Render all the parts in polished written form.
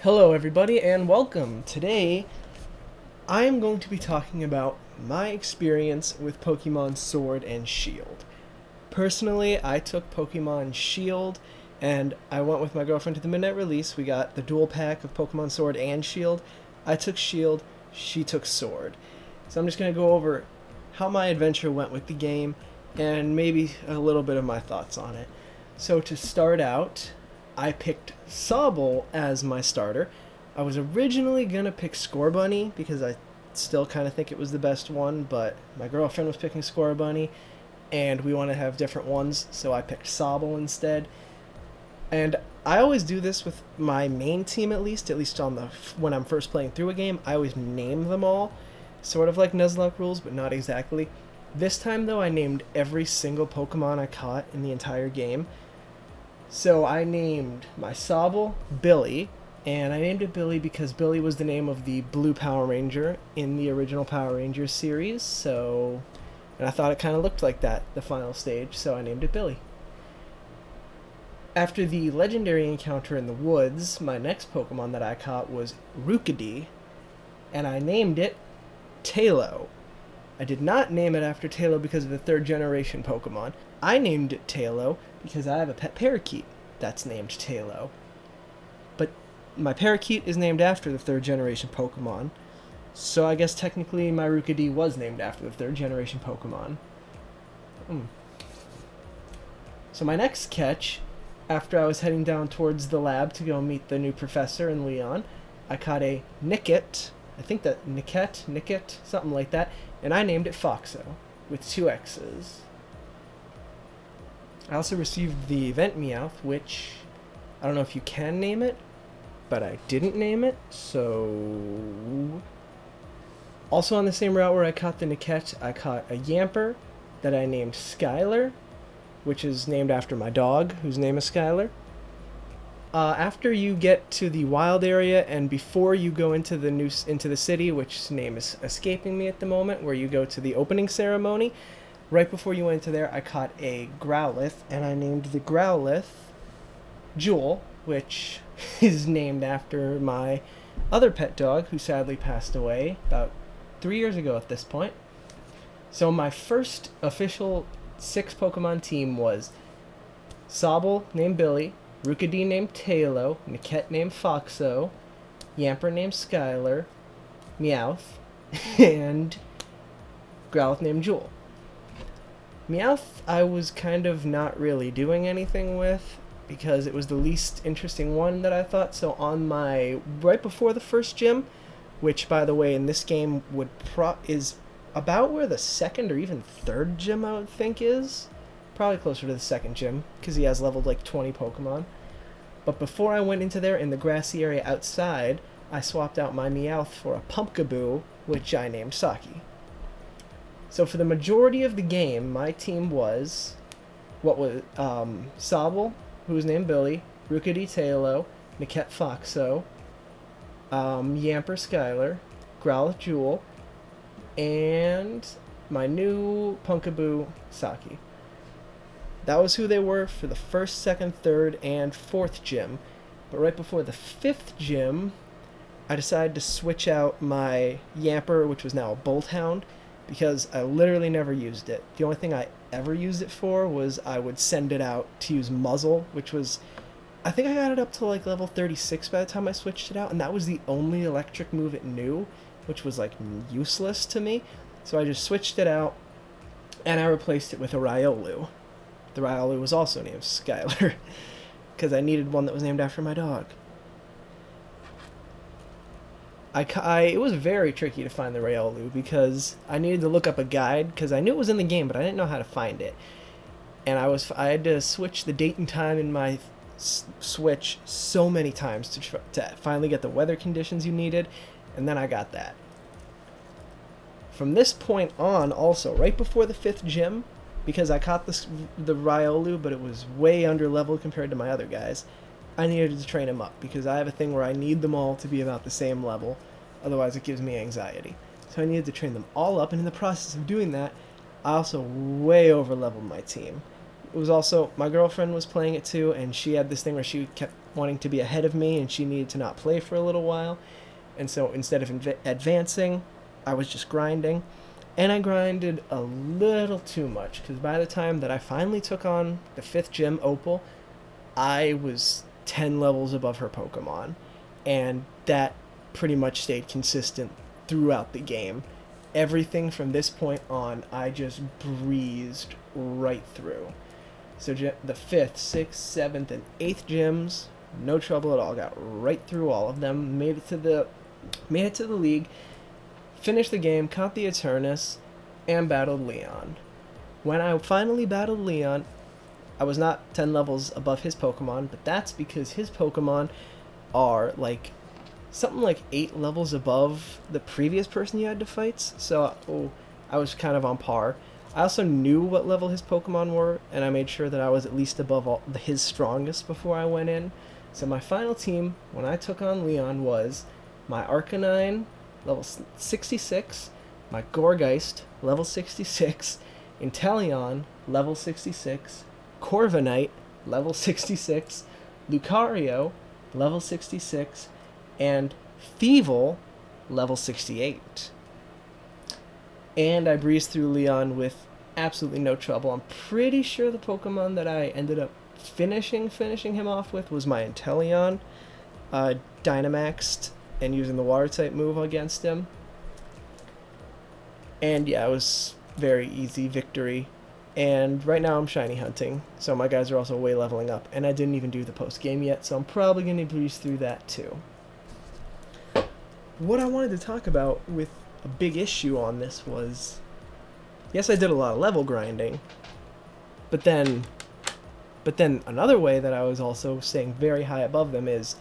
Hello, everybody, and welcome. Today, I am going to be talking about my experience with Pokemon Sword and Shield. Personally, I took Pokemon Shield, and I went with my girlfriend to the midnight release. We got the dual pack of Pokemon Sword and Shield. I took Shield, she took Sword. So I'm just going to go over how my adventure went with the game, and maybe a little bit of my thoughts on it. So to start out, I picked Sobble as my starter. I was originally going to pick Scorbunny because I still kind of think it was the best one, but my girlfriend was picking Scorbunny, and we want to have different ones, so I picked Sobble instead. And I always do this with my main team, at least on the when I'm first playing through a game. I always name them all, sort of like Nuzlocke rules, but not exactly. This time, though, I named every single Pokemon I caught in the entire game. So I named my Sobble Billy, and I named it Billy because Billy was the name of the blue Power Ranger in the original Power Rangers series, and I thought it kind of looked like that, the final stage, so I named it Billy. After the legendary encounter in the woods, my next Pokemon that I caught was Rookidee, and I named it Tailo. I did not name it after Tailo because of the third generation Pokemon. I named it Tailo because I have a pet parakeet that's named Tailo. But my parakeet is named after the third generation Pokemon, so I guess technically my Rookidee was named after the third generation Pokemon. So my next catch, after I was heading down towards the lab to go meet the new professor in Leon, I caught a Nickit. I think that Nickit, something like that, and I named it Foxo, with 2 X's. I also received the event Meowth, which I don't know if you can name it, but I didn't name it, so... Also on the same route where I caught the Nickit, I caught a Yamper that I named Skylar, which is named after my dog, whose name is Skylar. After you get to the wild area and before you go into the city, which name is escaping me at the moment, where you go to the opening ceremony, right before you went into there, I caught a Growlithe, and I named the Growlithe Jewel, which is named after my other pet dog, who sadly passed away about 3 years ago at this point. So my first official 6 Pokemon team was Sobble named Billy, Rookidee named Tailo, Nickit named Foxo, Yamper named Skylar, Meowth, and Growlithe named Jewel. Meowth I was kind of not really doing anything with because it was the least interesting one that I thought, so on my right before the first gym, which by the way in this game is about where the second or even third gym I would think is. Probably closer to the second gym, because he has leveled like 20 Pokemon. But before I went into there in the grassy area outside, I swapped out my Meowth for a Pumpkaboo, which I named Saki. So for the majority of the game, my team was Sobble, who was named Billy, Rookidee Tailo, Nickit Foxo, Yamper Skylar, Growlithe Jewel, and my new Pumpkaboo Saki. That was who they were for the first, second, third, and fourth gym. But right before the 5th gym, I decided to switch out my Yamper, which was now a Bolthound, because I literally never used it. The only thing I ever used it for was I would send it out to use Muzzle, which was... I think I got it up to like level 36 by the time I switched it out, and that was the only electric move it knew, which was like useless to me. So I just switched it out, and I replaced it with a Riolu. The Riolu was also named Skylar, because I needed one that was named after my dog. It was very tricky to find the Riolu, because I needed to look up a guide, because I knew it was in the game, but I didn't know how to find it. And I had to switch the date and time in my Switch so many times to finally get the weather conditions you needed, and then I got that. From this point on, also, right before the 5th gym, because I caught the Riolu, but it was way under leveled compared to my other guys, I needed to train him up, because I have a thing where I need them all to be about the same level, otherwise it gives me anxiety. So I needed to train them all up, and in the process of doing that, I also way over leveled my team. It was also, my girlfriend was playing it too, and she had this thing where she kept wanting to be ahead of me, and she needed to not play for a little while. And so instead of advancing, I was just grinding. And I grinded a little too much, because by the time that I finally took on the 5th gym, Opal, I was 10 levels above her Pokemon. And that pretty much stayed consistent throughout the game. Everything from this point on, I just breezed right through. So the 5th, 6th, 7th, and 8th gyms, no trouble at all. Got right through all of them. Made it to the league. Finished the game, caught the Eternus, and battled Leon. When I finally battled Leon, I was not 10 levels above his Pokemon, but that's because his Pokemon are like something like 8 levels above the previous person you had to fight, so I was kind of on par. I also knew what level his Pokemon were, and I made sure that I was at least above his strongest before I went in. So my final team, when I took on Leon, was my Arcanine, level 66, my Gourgeist, level 66, Inteleon, level 66, Corviknight, level 66, Lucario, level 66, and Thievul, level 68. And I breezed through Leon with absolutely no trouble. I'm pretty sure the Pokemon that I ended up finishing him off with was my Inteleon, Dynamaxed, and using the water type move against him. And yeah, it was very easy victory. And right now I'm shiny hunting, so my guys are also way leveling up. And I didn't even do the post game yet, so I'm probably going to breeze through that too. What I wanted to talk about with a big issue on this was, yes, I did a lot of level grinding, but then another way that I was also staying very high above them is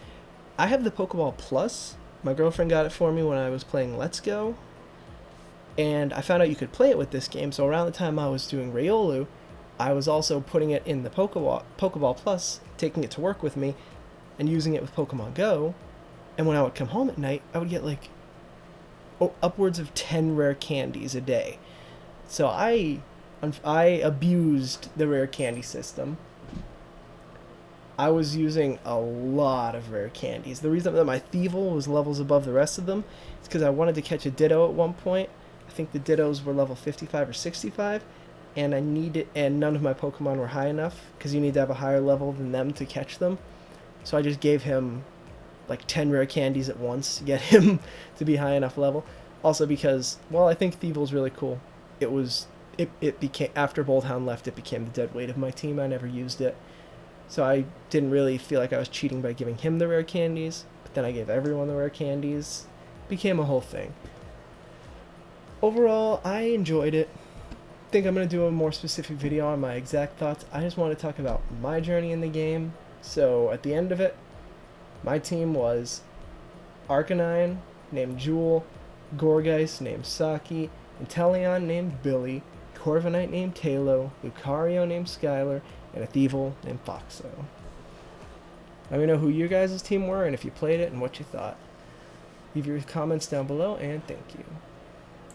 I have the Pokeball Plus. My girlfriend got it for me when I was playing Let's Go, and I found out you could play it with this game, so around the time I was doing Riolu, I was also putting it in the Pokeball Plus, taking it to work with me, and using it with Pokemon Go, and when I would come home at night, I would get like upwards of 10 rare candies a day. So I abused the rare candy system. I was using a lot of rare candies. The reason that my Thievul was levels above the rest of them is because I wanted to catch a Ditto at one point. I think the Dittos were level 55 or 65, and none of my Pokemon were high enough, because you need to have a higher level than them to catch them. So I just gave him like 10 rare candies at once to get him to be high enough level. Also because, well, I think Thievul's really cool. It became, after Bolthound left, it became the dead weight of my team. I never used it. So I didn't really feel like I was cheating by giving him the rare candies, but then I gave everyone the rare candies. Became a whole thing. Overall, I enjoyed it. I think I'm going to do a more specific video on my exact thoughts. I just want to talk about my journey in the game. So at the end of it, my team was Arcanine, named Jewel, Gourgeist, named Saki, Inteleon, named Billy, Corviknight, named Talo, Lucario, named Skylar, and a Thievul named Foxo. Let me know who your guys' team were and if you played it and what you thought. Leave your comments down below, and thank you.